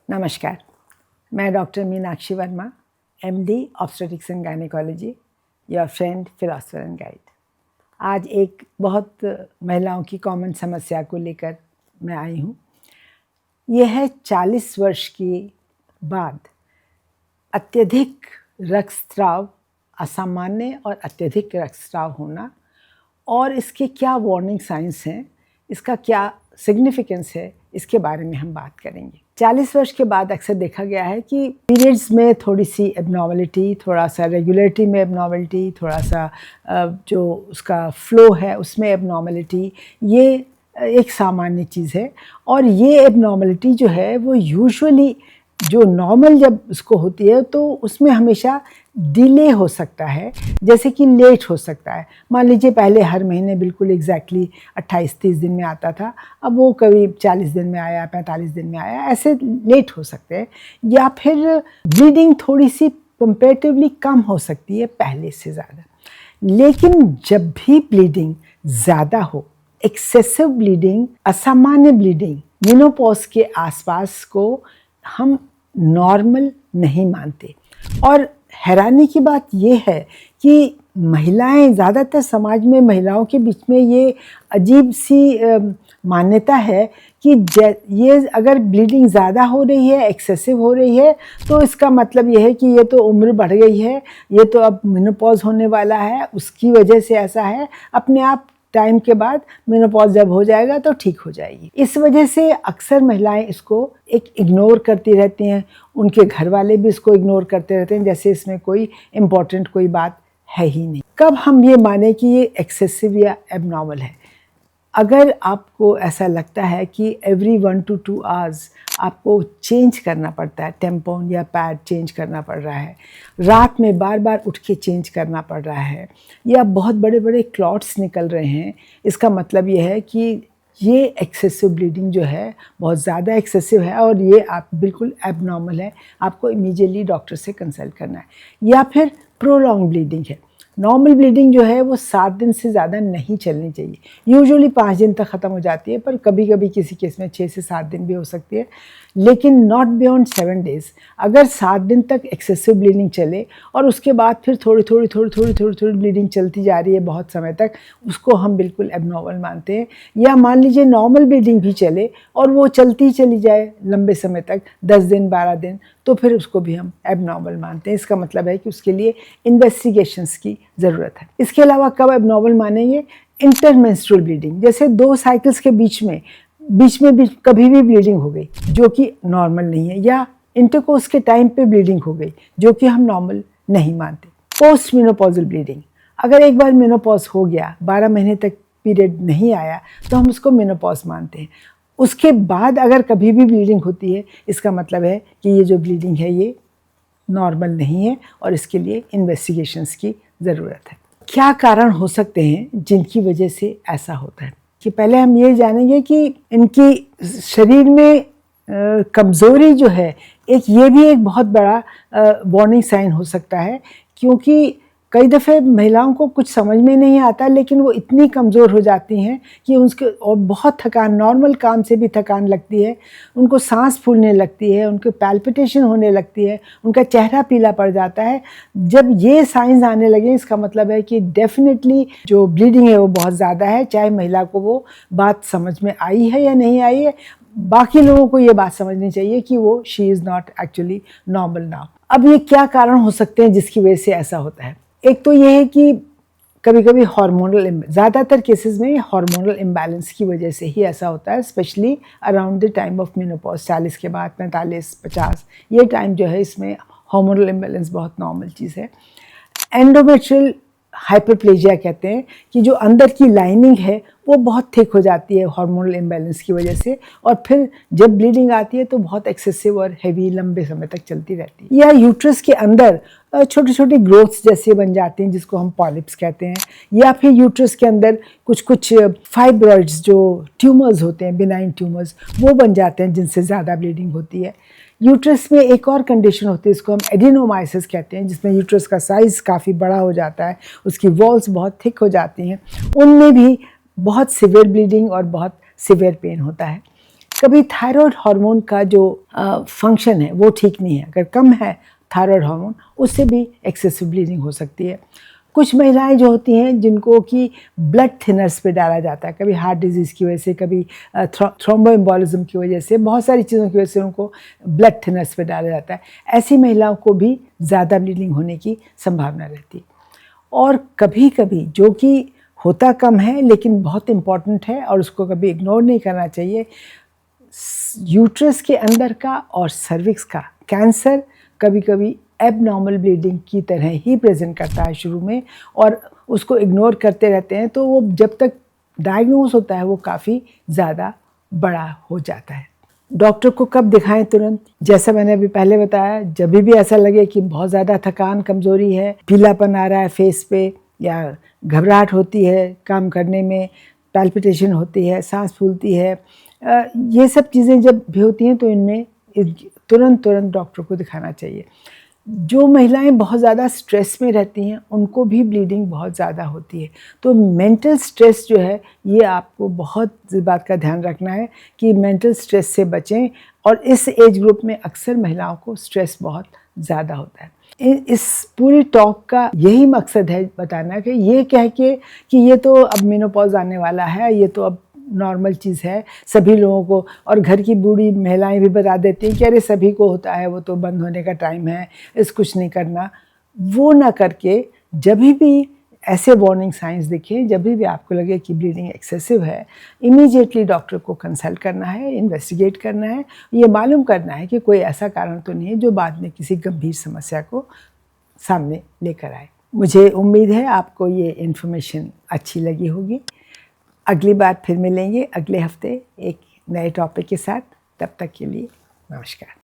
नमस्कार, मैं doctor Meenakshi Verma, MD obstetrics and gynaecology, your friend philosopher and guide. आज एक बहुत महिलाओं की कॉमन समस्या को लेकर मैं आई हूँ। यह है 40 वर्ष के बाद अत्यधिक रक्तस्राव, असामान्य और अत्यधिक रक्तस्राव होना, और इसके क्या वार्निंग साइंस हैं, इसका क्या सिग्निफिकेंस है, इसके बारे में हम बात करेंगे। 40 वर्ष के बाद अक्सर देखा गया है कि पीरियड्स में थोड़ी सी एबनॉर्मलिटी, थोड़ा सा रेगुलरिटी में एबनॉर्मलिटी, थोड़ा सा जो उसका फ्लो है उसमें एबनॉर्मलिटी, ये एक सामान्य चीज़ है। और ये एबनॉर्मलिटी जो है वो यूजुअली जो नॉर्मल जब उसको होती है तो उसमें हमेशा डिले हो सकता है, जैसे कि लेट हो सकता है। मान लीजिए पहले हर महीने बिल्कुल एग्जैक्टली 28-30 दिन में आता था, अब वो करीब 40 दिन में आया, 45 दिन में आया, ऐसे लेट हो सकते हैं। या फिर ब्लीडिंग थोड़ी सी कंपेरेटिवली कम हो सकती है पहले से ज़्यादा। लेकिन जब भी ब्लीडिंग ज़्यादा हो, एक्सेसिव ब्लीडिंग, असामान्य ब्लीडिंग, मेनोपॉज के आसपास को हम नॉर्मल नहीं मानते। और हैरानी की बात यह है कि महिलाएं, ज़्यादातर समाज में महिलाओं के बीच में ये अजीब सी मान्यता है कि ये अगर ब्लीडिंग ज़्यादा हो रही है, एक्सेसिव हो रही है, तो इसका मतलब ये है कि ये तो उम्र बढ़ गई है, ये तो अब मेनोपॉज होने वाला है, उसकी वजह से ऐसा है, अपने आप टाइम के बाद मेनोपॉज जब हो जाएगा तो ठीक हो जाएगी। इस वजह से अक्सर महिलाएं इसको एक इग्नोर करती रहती हैं, उनके घर वाले भी इसको इग्नोर करते रहते हैं, जैसे इसमें कोई इम्पोर्टेंट कोई बात है ही नहीं। कब हम ये माने कि ये एक्सेसिव या एबनॉर्मल है? अगर आपको ऐसा लगता है कि एवरी 1 to 2 आवर्स आपको चेंज करना पड़ता है, टेम्पोन या पैड चेंज करना पड़ रहा है, रात में बार बार उठ के चेंज करना पड़ रहा है, या बहुत बड़े बड़े क्लॉट्स निकल रहे हैं, इसका मतलब ये है कि ये एक्सेसिव ब्लीडिंग जो है बहुत ज़्यादा एक्सेसिव है और ये आप बिल्कुल एबनॉर्मल है, आपको इमीडिएटली डॉक्टर से कंसल्ट करना है। या फिर प्रोलॉन्ग ब्लीडिंग है। नॉर्मल ब्लीडिंग जो है वो 7 दिन से ज़्यादा नहीं चलनी चाहिए, यूजुअली 5 दिन तक ख़त्म हो जाती है, पर कभी कभी किसी केस में 6 से 7 दिन भी हो सकती है, लेकिन नॉट बियॉन्ड 7 डेज़। अगर 7 दिन तक एक्सेसिव ब्लीडिंग चले और उसके बाद फिर थोड़ी थोड़ी ब्लीडिंग चलती जा रही है बहुत समय तक, उसको हम बिल्कुल एबनॉर्मल मानते हैं। या मान लीजिए नॉर्मल ब्लीडिंग भी चले और वो चलती चली जाए लंबे समय तक, 10 दिन 12 दिन, तो फिर उसको भी हम एबनॉर्मल मानते हैं। इसका मतलब है कि उसके लिए इन्वेस्टिगेशंस की ज़रूरत है। इसके अलावा कब एबनॉर्मल मानेंगे? इंटरमेंस्ट्रुअल ब्लीडिंग, जैसे 2 साइकिल्स के बीच में कभी भी ब्लीडिंग हो गई जो कि नॉर्मल नहीं है, या इंटरकोर्स के टाइम पे ब्लीडिंग हो गई जो कि हम नॉर्मल नहीं मानते। पोस्ट मेनोपॉजल ब्लीडिंग, अगर एक बार मेनोपॉज हो गया, 12 महीने तक पीरियड नहीं आया, तो हम उसको मेनोपॉज मानते हैं। उसके बाद अगर कभी भी ब्लीडिंग होती है, इसका मतलब है कि ये जो ब्लीडिंग है ये नॉर्मल नहीं है और इसके लिए इन्वेस्टिगेशंस की ज़रूरत है। क्या कारण हो सकते हैं जिनकी वजह से ऐसा होता है? कि पहले हम ये जानेंगे कि इनकी शरीर में कमज़ोरी जो है, ये भी एक बहुत बड़ा वार्निंग साइन हो सकता है, क्योंकि कई दफ़े महिलाओं को कुछ समझ में नहीं आता, लेकिन वो इतनी कमज़ोर हो जाती हैं कि उनके और बहुत थकान, नॉर्मल काम से भी थकान लगती है, उनको सांस फूलने लगती है, उनको पैल्पिटेशन होने लगती है, उनका चेहरा पीला पड़ जाता है। जब ये साइंस आने लगे, इसका मतलब है कि डेफिनेटली जो ब्लीडिंग है वो बहुत ज़्यादा है, चाहे महिला को वो बात समझ में आई है या नहीं आई है। बाकी लोगों को ये बात समझनी चाहिए कि वो she is not actually normal now. अब ये क्या कारण हो सकते हैं जिसकी वजह से ऐसा होता है? एक तो ये है कि कभी कभी हार्मोनल, ज़्यादातर केसेस में हार्मोनल इम्बैलेंस की वजह से ही ऐसा होता है, specially around the time of menopause, 40 के बाद, 45-50, ये टाइम जो है इसमें हार्मोनल इम्बैलेंस बहुत नॉर्मल चीज़ है। एंडोमेट्रियल हाइपरप्लेजिया कहते हैं कि जो अंदर की लाइनिंग है वो बहुत थिक हो जाती है हार्मोनल इम्बैलेंस की वजह से, और फिर जब ब्लीडिंग आती है तो बहुत एक्सेसिव और हैवी लंबे समय तक चलती रहती है। या यूट्रस के अंदर छोटी छोटी ग्रोथ्स जैसे बन जाती हैं जिसको हम पॉलिप्स कहते हैं, या फिर यूट्रस के अंदर कुछ फाइब्रॉइड्स जो ट्यूमर्स होते हैं, बिनाइन ट्यूमर्स, वो बन जाते हैं जिनसे ज़्यादा ब्लीडिंग होती है। यूट्रस में एक और कंडीशन होती है, इसको हम एडिनोमाइसिस कहते हैं, जिसमें यूट्रस का साइज़ काफ़ी बड़ा हो जाता है, उसकी वॉल्स बहुत थिक हो जाती हैं। उनमें भी बहुत सिवियर ब्लीडिंग और बहुत सिवियर पेन होता है। कभी थायराइड हार्मोन का जो फंक्शन है वो ठीक नहीं है, अगर कम है थायराइड हार्मोन, उससे भी एक्सेसिव ब्लीडिंग हो सकती है। कुछ महिलाएं जो होती हैं जिनको कि ब्लड थिनर्स पे डाला जाता है, कभी हार्ट डिजीज़ की वजह से, कभी थ्रोम्बोएम्बोलिज्म की वजह से, बहुत सारी चीज़ों की वजह से उनको ब्लड थिनर्स पे डाला जाता है। ऐसी महिलाओं को भी ज़्यादा ब्लीडिंग होने की संभावना रहती है। और कभी कभी जो कि होता कम है लेकिन बहुत इम्पॉर्टेंट है और उसको कभी इग्नोर नहीं करना चाहिए, यूट्रस के अंदर का और सर्विक्स का कैंसर कभी कभी एबनॉर्मल ब्लीडिंग की तरह ही प्रेजेंट करता है शुरू में, और उसको इग्नोर करते रहते हैं, तो वो जब तक डायग्नोज होता है वो काफ़ी ज़्यादा बड़ा हो जाता है। डॉक्टर को कब दिखाएं? तुरंत। जैसा मैंने अभी पहले बताया, जब भी ऐसा लगे कि बहुत ज़्यादा थकान, कमज़ोरी है, पीलापन आ रहा है फेस पे, या घबराहट होती है काम करने में, पैल्पिटेशन होती है, सांस फूलती है, ये सब चीज़ें जब भी होती हैं तो इनमें तुरंत डॉक्टर को दिखाना चाहिए। जो महिलाएं बहुत ज़्यादा स्ट्रेस में रहती हैं उनको भी ब्लीडिंग बहुत ज़्यादा होती है, तो मेंटल स्ट्रेस जो है ये आपको बहुत इस बात का ध्यान रखना है कि मेंटल स्ट्रेस से बचें। और इस एज ग्रुप में अक्सर महिलाओं को स्ट्रेस बहुत ज़्यादा होता है। इस पूरी टॉक का यही मकसद है बताना कि ये कह के कि ये तो अब मेनोपॉज आने वाला है, ये तो अब नॉर्मल चीज़ है सभी लोगों को, और घर की बूढ़ी महिलाएं भी बता देती हैं कि अरे सभी को होता है, वो तो बंद होने का टाइम है, इस कुछ नहीं करना। वो ना करके जब भी ऐसे वार्निंग साइंस दिखें, जब भी आपको लगे कि ब्लीडिंग एक्सेसिव है, इमीडिएटली डॉक्टर को कंसल्ट करना है, इन्वेस्टिगेट करना है, ये मालूम करना है कि कोई ऐसा कारण तो नहीं है जो बाद में किसी गंभीर समस्या को सामने लेकर आए। मुझे उम्मीद है आपको ये इन्फॉर्मेशन अच्छी लगी होगी। अगली बार फिर मिलेंगे अगले हफ्ते एक नए टॉपिक के साथ। तब तक के लिए नमस्कार।